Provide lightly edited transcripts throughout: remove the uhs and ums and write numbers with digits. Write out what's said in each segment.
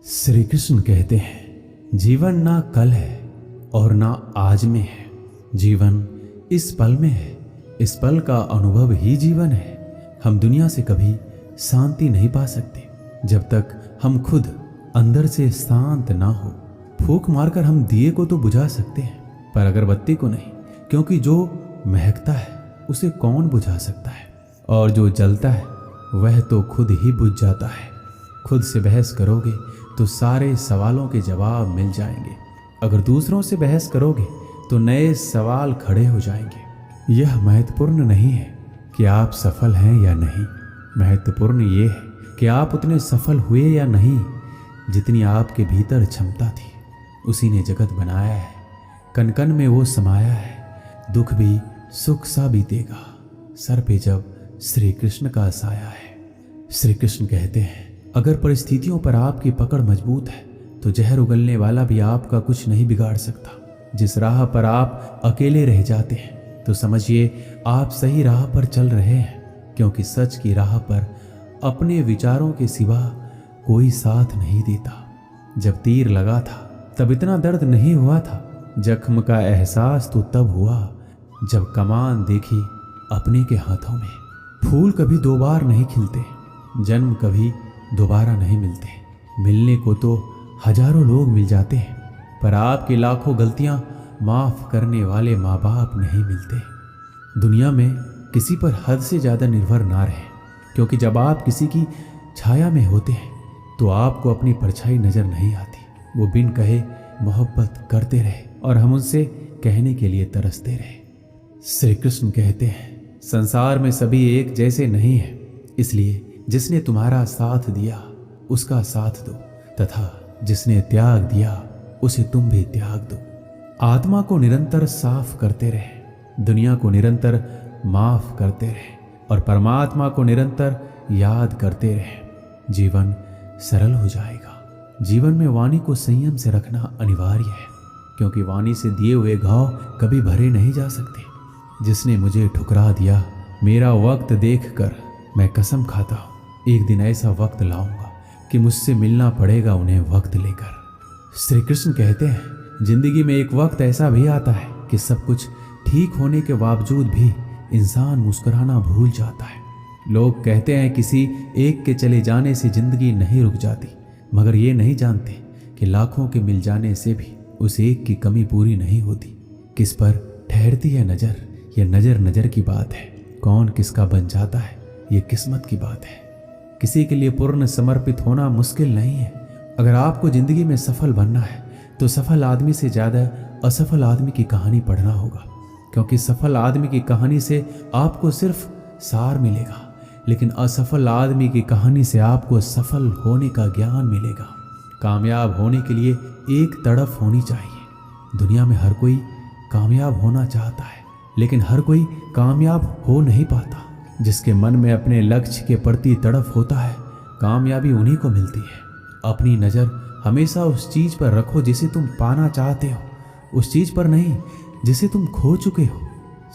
श्री कृष्ण कहते हैं, जीवन ना कल है और ना आज में है, जीवन इस पल में है। इस पल का अनुभव ही जीवन है। हम दुनिया से कभी शांति नहीं पा सकते जब तक हम खुद अंदर से शांत ना हो। फूंक मारकर हम दिए को तो बुझा सकते हैं, पर अगरबत्ती को नहीं, क्योंकि जो महकता है उसे कौन बुझा सकता है, और जो जलता है वह तो खुद ही बुझ जाता है। खुद से बहस करोगे तो सारे सवालों के जवाब मिल जाएंगे। अगर दूसरों से बहस करोगे तो नए सवाल खड़े हो जाएंगे। यह महत्वपूर्ण नहीं है कि आप सफल हैं या नहीं, महत्वपूर्ण ये है कि आप उतने सफल हुए या नहीं जितनी आपके भीतर क्षमता थी। उसी ने जगत बनाया है, कन कन में वो समाया है। दुख भी सुख सा बीतेगा सर पे जब श्री कृष्ण का साया है। श्री कृष्ण कहते हैं, अगर परिस्थितियों पर आपकी पकड़ मजबूत है तो जहर उगलने वाला भी आपका कुछ नहीं बिगाड़ सकता। जिस राह पर आप अकेले रह जाते हैं तो समझिए आप सही राह पर चल रहे हैं, क्योंकि सच की राह पर अपने विचारों के सिवा कोई साथ नहीं देता। जब तीर लगा था तब इतना दर्द नहीं हुआ था, जख्म का एहसास तो तब हुआ जब कमान देखी अपने के हाथों में। फूल कभी दो बार नहीं खिलते, जन्म कभी दोबारा नहीं मिलते। मिलने को तो हजारों लोग मिल जाते हैं, पर आपकी लाखों गलतियां माफ करने वाले माँ बाप नहीं मिलते। दुनिया में किसी पर हद से ज्यादा निर्भर ना रहे, क्योंकि जब आप किसी की छाया में होते हैं तो आपको अपनी परछाई नजर नहीं आती। वो बिन कहे मोहब्बत करते रहे और हम उनसे कहने के लिए तरसते रहे। श्री कृष्ण कहते हैं, संसार में सभी एक जैसे नहीं है, इसलिए जिसने तुम्हारा साथ दिया उसका साथ दो, तथा जिसने त्याग दिया उसे तुम भी त्याग दो। आत्मा को निरंतर साफ करते रहे, दुनिया को निरंतर माफ करते रहे और परमात्मा को निरंतर याद करते रहे। जीवन सरल हो जाएगा। जीवन में वाणी को संयम से रखना अनिवार्य है, क्योंकि वाणी से दिए हुए घाव कभी भरे नहीं जा सकते। जिसने मुझे ठुकरा दिया, मेरा वक्त देखकर मैं कसम खाता हूँ, एक दिन ऐसा वक्त लाऊंगा कि मुझसे मिलना पड़ेगा उन्हें वक्त लेकर। श्री कृष्ण कहते हैं, जिंदगी में एक वक्त ऐसा भी आता है कि सब कुछ ठीक होने के बावजूद भी इंसान मुस्कुराना भूल जाता है। लोग कहते हैं किसी एक के चले जाने से जिंदगी नहीं रुक जाती, मगर ये नहीं जानते कि लाखों के मिल जाने से भी उस एक की कमी पूरी नहीं होती। किस पर ठहरती है नजर, यह नजर नजर की बात है। कौन किसका बन जाता है ये किस्मत की बात है। किसी के लिए पूर्ण समर्पित होना मुश्किल नहीं है। अगर आपको जिंदगी में सफल बनना है तो सफल आदमी से ज्यादा असफल आदमी की कहानी पढ़ना होगा, क्योंकि सफल आदमी की कहानी से आपको सिर्फ सार मिलेगा, लेकिन असफल आदमी की कहानी से आपको सफल होने का ज्ञान मिलेगा। कामयाब होने के लिए एक तड़फ होनी चाहिए। दुनिया में हर कोई कामयाब होना चाहता है, लेकिन हर कोई कामयाब हो नहीं पाता। जिसके मन में अपने लक्ष्य के प्रति तड़फ होता है, कामयाबी उन्हीं को मिलती है। अपनी नज़र हमेशा उस चीज़ पर रखो जिसे तुम पाना चाहते हो, उस चीज़ पर नहीं जिसे तुम खो चुके हो।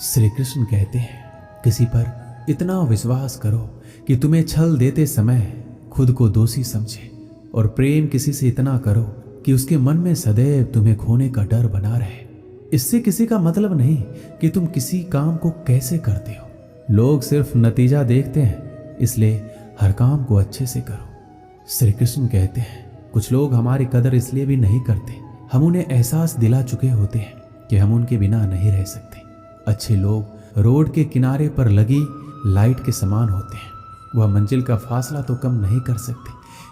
श्री कृष्ण कहते हैं, किसी पर इतना विश्वास करो कि तुम्हें छल देते समय खुद को दोषी समझे, और प्रेम किसी से इतना करो कि उसके मन में सदैव तुम्हें खोने का डर बना रहे। इससे किसी का मतलब नहीं कि तुम किसी काम को कैसे करते हो। लोग सिर्फ नतीजा देखते हैं, इसलिए हर काम को अच्छे से करो। श्री कृष्ण कहते हैं, कुछ लोग हमारी कदर इसलिए भी नहीं करते, हम उन्हें एहसास दिला चुके होते हैं कि हम उनके बिना नहीं रह सकते। अच्छे लोग रोड के किनारे पर लगी लाइट के समान होते हैं। वह मंजिल का फासला तो कम नहीं कर सकते,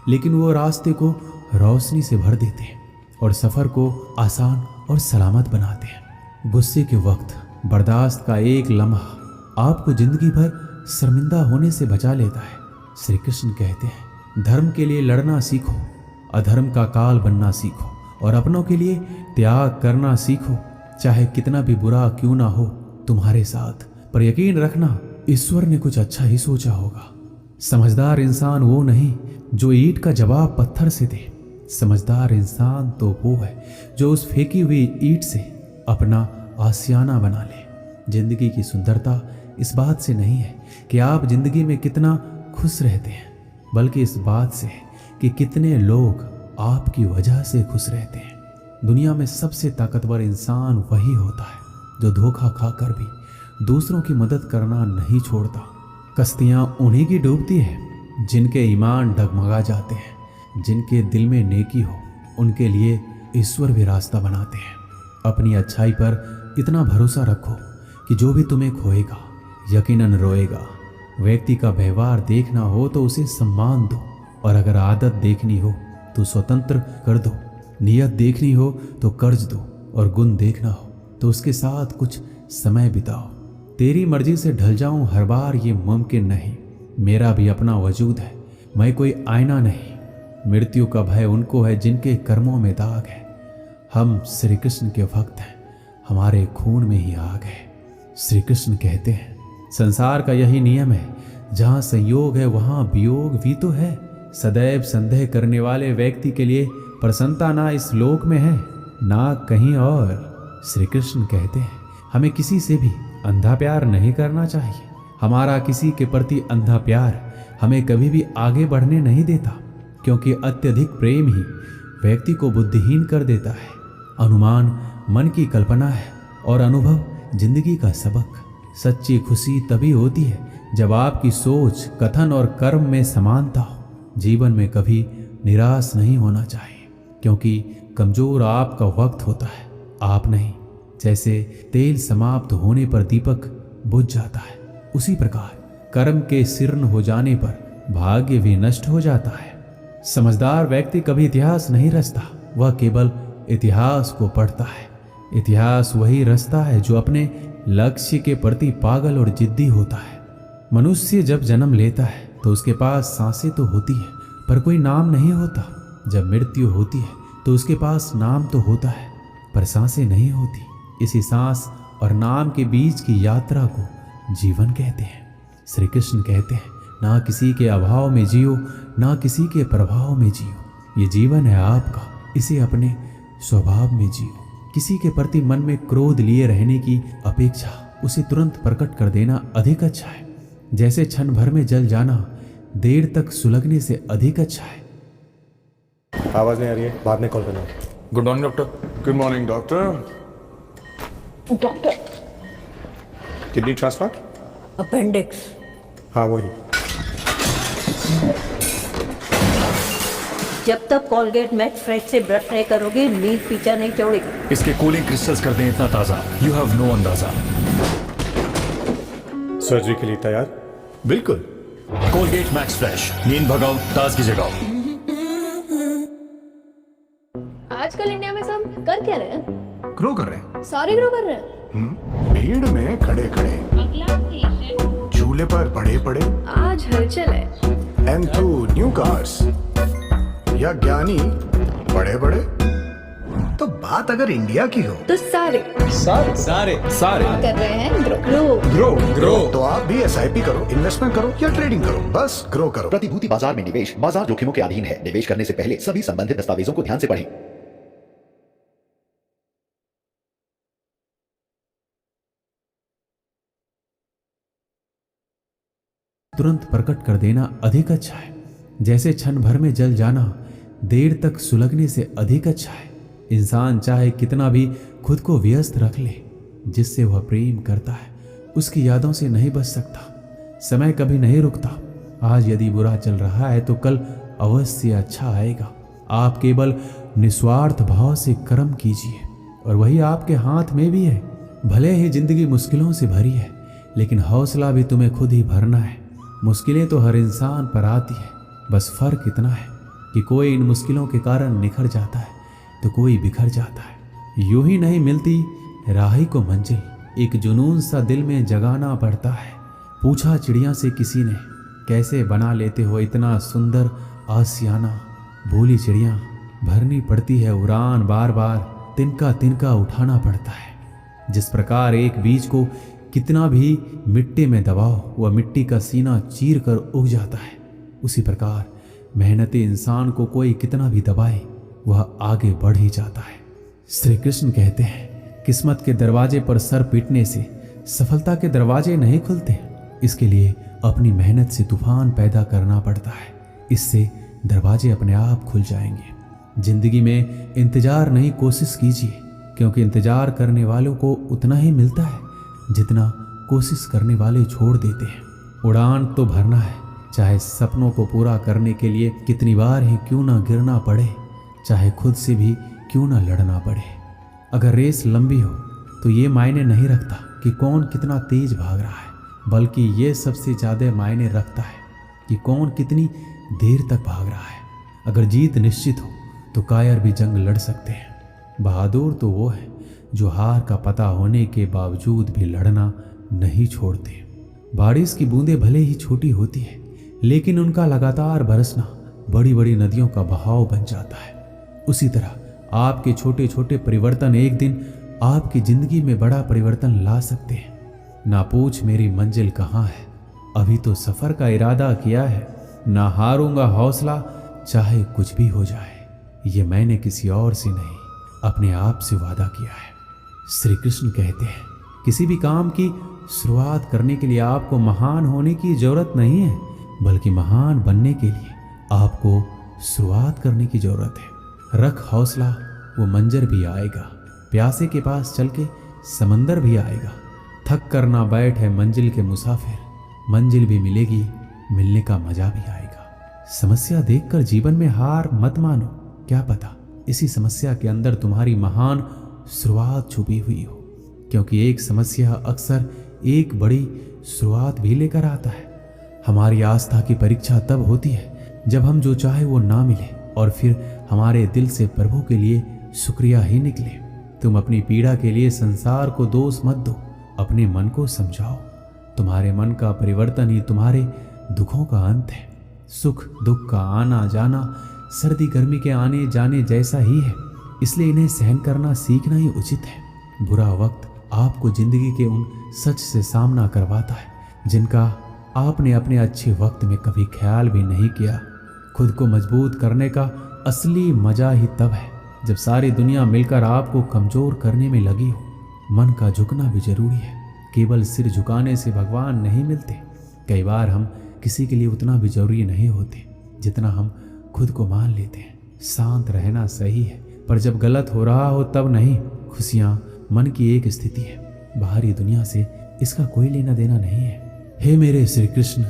लेकिन वो रास्ते को रोशनी से भर देते हैं और सफ़र को आसान और सलामत बनाते हैं। गुस्से के वक्त बर्दाश्त का एक लम्हा आपको जिंदगी भर शर्मिंदा होने से बचा लेता है। श्री कृष्ण कहते हैं, धर्म के लिए लड़ना सीखो, अधर्म का काल बनना सीखो, और अपनों के लिए त्याग करना सीखो। चाहे कितना भी बुरा क्यों ना हो तुम्हारे साथ, पर यकीन रखना ईश्वर ने कुछ अच्छा ही सोचा होगा। समझदार इंसान वो नहीं जो ईंट का जवाब पत्थर से दे। समझदार इंसान तो वो है जो उस फेंकी हुई ईंट से अपना आशियाना बना ले। जिंदगी की सुंदरता इस बात से नहीं है कि आप जिंदगी में कितना खुश रहते हैं, बल्कि इस बात से है कि कितने लोग आपकी वजह से खुश रहते हैं। दुनिया में सबसे ताकतवर इंसान वही होता है जो धोखा खाकर भी दूसरों की मदद करना नहीं छोड़ता। कश्तियाँ उन्हीं की डूबती हैं जिनके ईमान डगमगा जाते हैं। जिनके दिल में नेकी हो उनके लिए ईश्वर भी रास्ता बनाते हैं। अपनी अच्छाई पर इतना भरोसा रखो कि जो भी तुम्हें खोएगा यकीनन रोएगा। व्यक्ति का व्यवहार देखना हो तो उसे सम्मान दो, और अगर आदत देखनी हो तो स्वतंत्र कर दो। नियत देखनी हो तो कर्ज दो, और गुण देखना हो तो उसके साथ कुछ समय बिताओ। तेरी मर्जी से ढल जाऊं हर बार ये मुमकिन नहीं। मेरा भी अपना वजूद है, मैं कोई आईना नहीं। मृत्यु का भय उनको है जिनके कर्मों में दाग है। हम श्री कृष्ण के भक्त हैं, हमारे खून में ही आग है। श्री कृष्ण कहते हैं संसार का यही नियम है, जहाँ संयोग है वहाँ वियोग भी तो है। सदैव संदेह करने वाले व्यक्ति के लिए प्रसन्नता ना इस लोक में है ना कहीं और। श्री कृष्ण कहते हैं हमें किसी से भी अंधा प्यार नहीं करना चाहिए। हमारा किसी के प्रति अंधा प्यार हमें कभी भी आगे बढ़ने नहीं देता, क्योंकि अत्यधिक प्रेम ही व्यक्ति को बुद्धिहीन कर देता है। अनुमान मन की कल्पना है और अनुभव जिंदगी का सबक। सच्ची खुशी तभी होती है जब आपकी सोच, कथन और कर्म में समानता हो। जीवन में कभी निराश नहीं होना चाहिए, क्योंकि कमजोर आपका वक्त होता है, आप नहीं। जैसे तेल समाप्त होने पर दीपक बुझ जाता है, उसी प्रकार कर्म के शीर्ण हो जाने पर भाग्य भी नष्ट हो जाता है। समझदार व्यक्ति कभी इतिहास नहीं रचता, वह केवल इतिहास को पढ़ता है। इतिहास वही रचता है जो अपने लक्ष्य के प्रति पागल और जिद्दी होता है। मनुष्य जब जन्म लेता है तो उसके पास सांसें तो होती है पर कोई नाम नहीं होता। जब मृत्यु होती है तो उसके पास नाम तो होता है पर सांसें नहीं होती। इसी सांस और नाम के बीच की यात्रा को जीवन कहते हैं। श्री कृष्ण कहते हैं ना किसी के अभाव में जियो, ना किसी के प्रभाव में जियो। ये जीवन है आपका, इसे अपने स्वभाव में जियो। किसी के प्रति मन में क्रोध लिए रहने की अपेक्षा उसे तुरंत प्रकट कर देना अधिक अच्छा है। जैसे क्षण भर में जल जाना देर तक सुलगने से अधिक अच्छा है। आवाज नहीं आ रही है, बाद में कॉल करना। Good morning doctor. Good morning doctor. Doctor, kidney transfer? Appendix. हाँ वही। जब तक कोलगेट मैक्स फ्रेश से ब्रश नहीं करोगे नींद पीछा नहीं छोड़ेगी। इसके कूलिंग क्रिस्टल्स कर दें इतना ताजा, यू हैव नो अंदाजा। सर्जरी के लिए तैयार? बिल्कुल। कोलगेट मैक्स फ्रेश, नींद भगाओ, ताजगी जगाओ। आजकल इंडिया में सब कर क्या रहे हैं? ग्रो कर रहे हैं। सारे ग्रो कर रहे हैं। भीड़ में खड़े खड़े, झूले पर पड़े पड़े, आज हलचल है। एंथू न्यू कार्स या ज्ञानी बड़े बड़े। तो बात अगर इंडिया की हो तो सारे सारे कर रहे हैं ग्रो। ग्रो तो आप भी SIP करो, इन्वेस्टमेंट करो या ट्रेडिंग करो, बस ग्रो करो। प्रतिभूति बाजार में निवेश बाजार जोखिमों के अधीन है। निवेश करने से पहले सभी संबंधित दस्तावेजों को ध्यान से पढ़ें। तुरंत प्रकट कर देना अधिक अच्छा है। जैसे क्षण भर में जल जाना देर तक सुलगने से अधिक अच्छा है। इंसान चाहे कितना भी खुद को व्यस्त रख ले, जिससे वह प्रेम करता है उसकी यादों से नहीं बच सकता। समय कभी नहीं रुकता। आज यदि बुरा चल रहा है तो कल अवश्य अच्छा आएगा। आप केवल निस्वार्थ भाव से कर्म कीजिए और वही आपके हाथ में भी है। भले ही जिंदगी मुश्किलों से भरी है, लेकिन हौसला भी तुम्हें खुद ही भरना है। मुश्किलें तो हर इंसान पर आती है, बस फर्क इतना है कि कोई इन मुश्किलों के कारण निखर जाता है तो कोई बिखर जाता है। यूं ही नहीं मिलती राही को मंजिल, एक जुनून सा दिल में जगाना पड़ता है। पूछा चिड़िया से किसी ने, कैसे बना लेते हो इतना सुंदर आसियाना। भूली चिड़िया, भरनी पड़ती है उड़ान, बार बार तिनका तिनका उठाना पड़ता है। जिस प्रकार एक बीज को कितना भी मिट्टी में दबाओ वह मिट्टी का सीना चीर कर उग जाता है, उसी प्रकार मेहनती इंसान को कोई कितना भी दबाए वह आगे बढ़ ही जाता है। श्री कृष्ण कहते हैं किस्मत के दरवाजे पर सर पीटने से सफलता के दरवाजे नहीं खुलते। इसके लिए अपनी मेहनत से तूफान पैदा करना पड़ता है, इससे दरवाजे अपने आप खुल जाएंगे। जिंदगी में इंतजार नहीं, कोशिश कीजिए, क्योंकि इंतजार करने वालों को उतना ही मिलता है जितना कोशिश करने वाले छोड़ देते हैं। उड़ान तो भरना है, चाहे सपनों को पूरा करने के लिए कितनी बार ही क्यों ना गिरना पड़े, चाहे खुद से भी क्यों ना लड़ना पड़े। अगर रेस लंबी हो तो ये मायने नहीं रखता कि कौन कितना तेज भाग रहा है, बल्कि ये सबसे ज़्यादा मायने रखता है कि कौन कितनी देर तक भाग रहा है। अगर जीत निश्चित हो तो कायर भी जंग लड़ सकते हैं। बहादुर तो वो है जो हार का पता होने के बावजूद भी लड़ना नहीं छोड़ते। बारिश की बूंदें भले ही छोटी होती है, लेकिन उनका लगातार बरसना बड़ी बड़ी नदियों का बहाव बन जाता है। उसी तरह आपके छोटे छोटे परिवर्तन एक दिन आपकी जिंदगी में बड़ा परिवर्तन ला सकते हैं। ना पूछ मेरी मंजिल कहाँ है, अभी तो सफर का इरादा किया है। ना हारूंगा हौसला, चाहे कुछ भी हो जाए। ये मैंने किसी और से नहीं, अपने आप से वादा किया है। श्री कृष्ण कहते हैं, किसी भी काम की शुरुआत करने के लिए आपको महान होने की जरूरत नहीं है, बल्कि महान बनने के लिए आपको शुरुआत करने की जरूरत है। रख हौसला, वो मंजर भी आएगा। प्यासे के पास चल के समंदर भी आएगा। थक कर ना बैठ है मंजिल के मुसाफिर, मंजिल भी मिलेगी, मिलने का मजा भी आएगा। समस्या देखकर जीवन में हार मत मानो, क्या पता इसी समस्या के अंदर तुम्हारी महान शुरुआत छुपी हुई हो, क्योंकि एक समस्या अक्सर एक बड़ी शुरुआत भी लेकर आता है। हमारी आस्था की परीक्षा तब होती है जब हम जो चाहे वो ना मिले और फिर हमारे दिल से प्रभु के लिए शुक्रिया ही निकले। तुम अपनी पीड़ा के लिए संसार को दोष मत दो, अपने मन को समझाओ। तुम्हारे मन का परिवर्तन ही तुम्हारे दुखों का अंत है। सुख दुख का आना जाना सर्दी गर्मी के आने जाने जैसा ही है, इसलिए इन्हें सहन करना सीखना ही उचित है। बुरा वक्त आपको जिंदगी के उन सच से सामना करवाता है जिनका आपने अपने अच्छे वक्त में कभी ख्याल भी नहीं किया। खुद को मजबूत करने का असली मजा ही तब है जब सारी दुनिया मिलकर आपको कमजोर करने में लगी हो। मन का झुकना भी जरूरी है, केवल सिर झुकाने से भगवान नहीं मिलते। कई बार हम किसी के लिए उतना भी जरूरी नहीं होते जितना हम खुद को मान लेते हैं। शांत रहना सही है, पर जब गलत हो रहा हो तब नहीं। खुशियां मन की एक स्थिति है, बाहरी दुनिया से इसका कोई लेना देना नहीं है। हे मेरे श्री कृष्ण,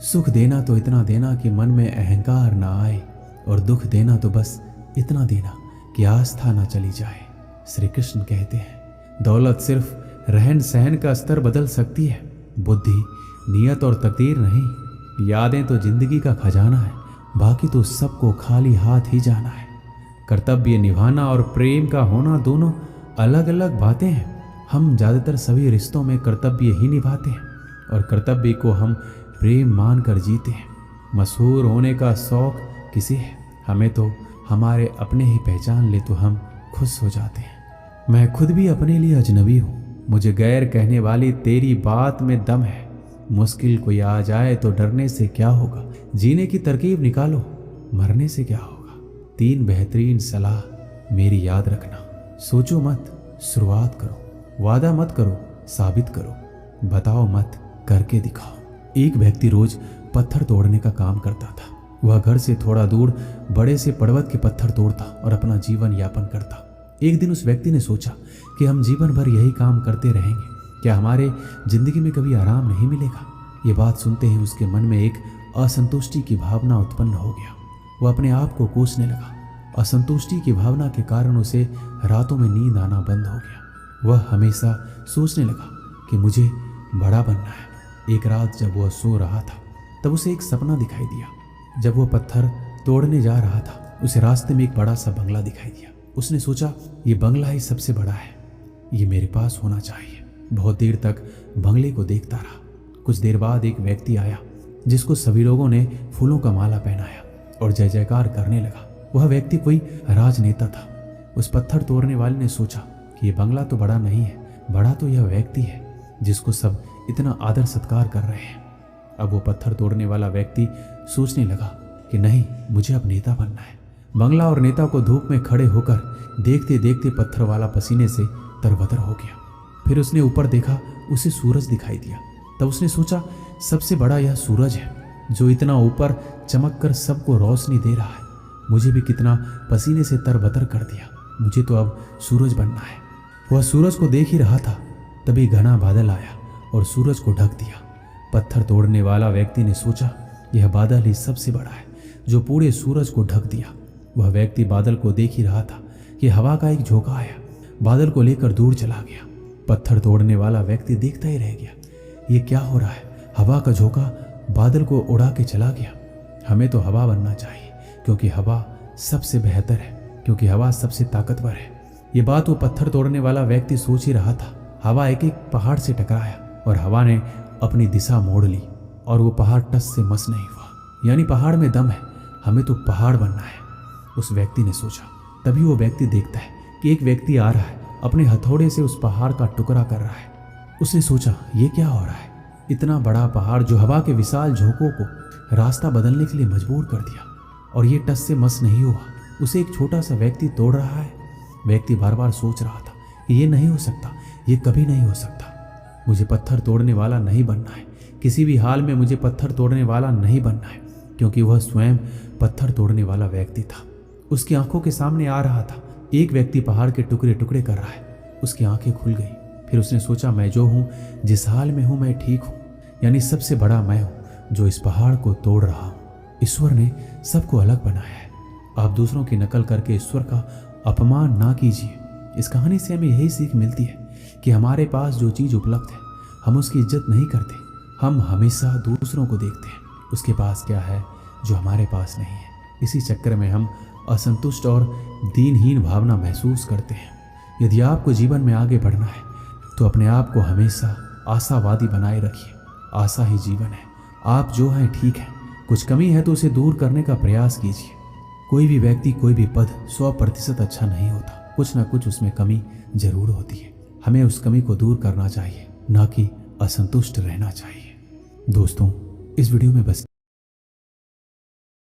सुख देना तो इतना देना कि मन में अहंकार ना आए, और दुख देना तो बस इतना देना कि आस्था ना चली जाए। श्री कृष्ण कहते हैं, दौलत सिर्फ रहन सहन का स्तर बदल सकती है, बुद्धि नियत और तकदीर नहीं। यादें तो जिंदगी का खजाना है, बाकी तो सबको खाली हाथ ही जाना है। कर्तव्य निभाना और प्रेम का होना दोनों अलग अलग बातें हैं। हम ज़्यादातर सभी रिश्तों में कर्तव्य ही निभाते हैं और कर्तव्य को हम प्रेम मानकर जीते हैं। मशहूर होने का शौक किसे है? हमें तो हमारे अपने ही पहचान ले तो हम खुश हो जाते हैं। मैं खुद भी अपने लिए अजनबी हूँ, मुझे गैर कहने वाली तेरी बात में दम है। मुश्किल कोई आ जाए तो डरने से क्या होगा, जीने की तरकीब निकालो, मरने से क्या होगा। 3 बेहतरीन सलाह मेरी याद रखना। सोचो मत, शुरुआत करो। वादा मत करो, साबित करो। बताओ मत, करके दिखाओ। एक व्यक्ति रोज पत्थर तोड़ने का काम करता था। वह घर से थोड़ा दूर बड़े से पर्वत के पत्थर तोड़ता और अपना जीवन यापन करता। एक दिन उस व्यक्ति ने सोचा कि हम जीवन भर यही काम करते रहेंगे, क्या हमारे जिंदगी में कभी आराम नहीं मिलेगा। ये बात सुनते ही उसके मन में एक असंतुष्टि की भावना उत्पन्न हो गया। वह अपने आप को कोसने लगा। असंतुष्टि की भावना के कारण उसे रातों में नींद आना बंद हो गया। वह हमेशा सोचने लगा कि मुझे बड़ा बनना है। एक रात जब वह सो रहा था तब उसे एक सपना दिखाई दिया। जब वह पत्थर तोड़ने जा रहा था उसे रास्ते में एक बड़ा सा बंगला दिखाई दिया। उसने सोचा, ये बंगला ही सबसे बड़ा है, ये मेरे पास होना चाहिए। बहुत देर तक बंगले को देखता रहा। कुछ देर बाद एक व्यक्ति आया जिसको सभी लोगों ने फूलों का माला पहनाया और जय जयकार करने लगा। वह व्यक्ति कोई राजनेता था। उस पत्थर तोड़ने वाले ने सोचा कि ये बंगला तो बड़ा नहीं है, बड़ा तो यह व्यक्ति है जिसको सब इतना आदर सत्कार कर रहे हैं। अब वो पत्थर तोड़ने वाला व्यक्ति सोचने लगा कि नहीं, मुझे अब नेता बनना है। बंगला और नेता को धूप में खड़े होकर देखते देखते पत्थर वाला पसीने से तरबतर हो गया। फिर उसने ऊपर देखा, उसे सूरज दिखाई दिया। तब उसने सोचा, सबसे बड़ा यह सूरज है जो इतना ऊपर चमक कर सबको रोशनी दे रहा है। मुझे भी कितना पसीने से तरबतर कर दिया। मुझे तो अब सूरज बनना है। वह सूरज को देख ही रहा था, तभी घना बादल आया और सूरज को ढक दिया। पत्थर तोड़ने वाला व्यक्ति ने सोचा, यह बादल ही सबसे बड़ा है जो पूरे सूरज को ढक दिया। वह व्यक्ति बादल को देख ही रहा था कि हवा का एक झोंका आया, बादल को लेकर दूर चला गया। पत्थर तोड़ने वाला व्यक्ति देखता ही रह गया, ये क्या हो रहा है? हवा का झोंका बादल को उड़ा के चला गया। हमें तो हवा बनना चाहिए, क्योंकि हवा सबसे बेहतर है, क्योंकि हवा सबसे ताकतवर है। ये बात वो पत्थर तोड़ने वाला व्यक्ति सोच ही रहा था। हवा एक एक पहाड़ से टकराया और हवा ने अपनी दिशा मोड़ ली और वो पहाड़ टस से मस नहीं हुआ। यानी पहाड़ में दम है, हमें तो पहाड़ बनना है, उस व्यक्ति ने सोचा। तभी वो व्यक्ति देखता है कि एक व्यक्ति आ रहा है, अपने हथौड़े से उस पहाड़ का टुकड़ा कर रहा है। उसने सोचा, ये क्या हो रहा है? इतना बड़ा पहाड़ जो हवा के विशाल झोंकों को रास्ता बदलने के लिए मजबूर कर दिया, और ये टस से मस नहीं हुआ, उसे एक छोटा सा व्यक्ति तोड़ रहा है। व्यक्ति बार बार सोच रहा था कि ये नहीं हो सकता, ये कभी नहीं हो सकता। मुझे पत्थर तोड़ने वाला नहीं बनना है, किसी भी हाल में मुझे पत्थर तोड़ने वाला नहीं बनना है, क्योंकि वह स्वयं पत्थर तोड़ने वाला व्यक्ति था। उसकी आंखों के सामने आ रहा था, एक व्यक्ति पहाड़ के टुकड़े टुकड़े कर रहा है। उसकी आंखें खुल गई। फिर उसने सोचा, मैं जो हूँ, जिस हाल में हूँ, मैं ठीक हूँ। यानी सबसे बड़ा मैं हूँ जो इस पहाड़ को तोड़ रहा हूँ। ईश्वर ने सबको अलग बनाया है। आप दूसरों की नकल करके ईश्वर का अपमान ना कीजिए। इस कहानी से हमें यही सीख मिलती है कि हमारे पास जो चीज़ उपलब्ध है, हम उसकी इज्जत नहीं करते। हम हमेशा दूसरों को देखते हैं, उसके पास क्या है जो हमारे पास नहीं है। इसी चक्कर में हम असंतुष्ट और दीनहीन भावना महसूस करते हैं। यदि आपको जीवन में आगे बढ़ना है तो अपने आप को हमेशा आशावादी बनाए रखिए। आशा ही जीवन है। आप जो हैं ठीक हैं, कुछ कमी है तो उसे दूर करने का प्रयास कीजिए। कोई भी व्यक्ति, कोई भी पद 100% अच्छा नहीं होता, कुछ ना कुछ उसमें कमी जरूर होती है। हमें उस कमी को दूर करना चाहिए, ना कि असंतुष्ट रहना चाहिए। दोस्तों, इस वीडियो में बस